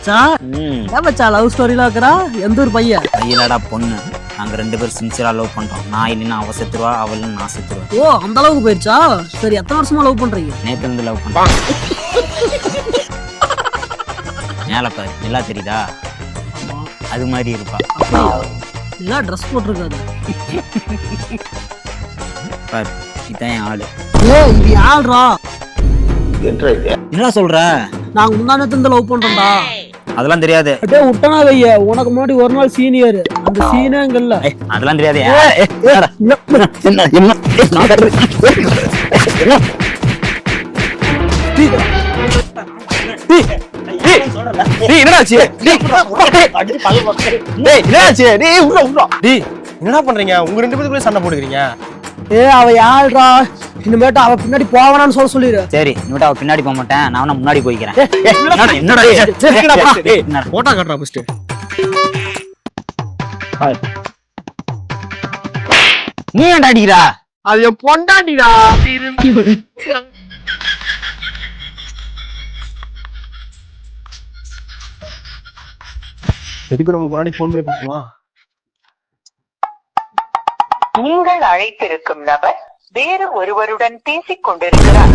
மச்சான் ஏன் மச்சான் லவ் ஸ்டோரியில இருக்கிறா? எந்த ஒரு பையன்? பையலடா பொண்ணு. நாங்க 2 பேரும் சின்சியரா லவ் பண்றோம். நான் இல்லைன்னா அவ செத்துருவா, அவள் நான் செத்துருவேன். ஓ அந்த அளவுக்கு போயிருச்சா? சரி எத்தனை வருஷமா லவ் பண்றீங்க? நேத்து இருந்து லவ் பண்றோம். மேல பாரு, நல்லா தெரியுதா? அது மாதிரி இருப்பா. எல்லாம் ட்ரெஸ் போட்டிருக்காது. பாரு, இதான் என் ஆளு. ஏய் இது யாழ்ரா? என்ன சொல்ற? நாங்க முன்னாடி இருந்து லவ் பண்றோம்டா. அதெல்லாம் தெரியாது. அப்படியே விட்டனா வைய, உனக்கு முன்னாடி ஒரு நாள் சீனியர். அந்த சீனே அங்க இல்ல. அதெல்லாம் தெரியாது. என்னடா பண்றீங்க? உங்க 2 பேருக்குள்ள சண்டை போட்டுக்கிறீங்க. அவ யாழ்ரா? இனிமேட்டு அவ பின்னாடி போவானான்னு சொல்லிடு. சரி, இனிமேட்டு அவ பின்னாடி போக மாட்டேன், நான் முன்னாடி போய்க்கிறேன். என்னடா போட்டா காட்டுறா ஃபர்ஸ்ட். நீ ஏன்டா அடிக்கிறா? அது என் பொண்டாட்டிடா. எதுக்கு நம்ம முன்னாடி போன் பண்ணி பார்ப்போமா? நீங்கள் அழைத்திருக்கும் நபர் வேறு ஒருவருடன் பேசிக் கொண்டிருக்கிறார்.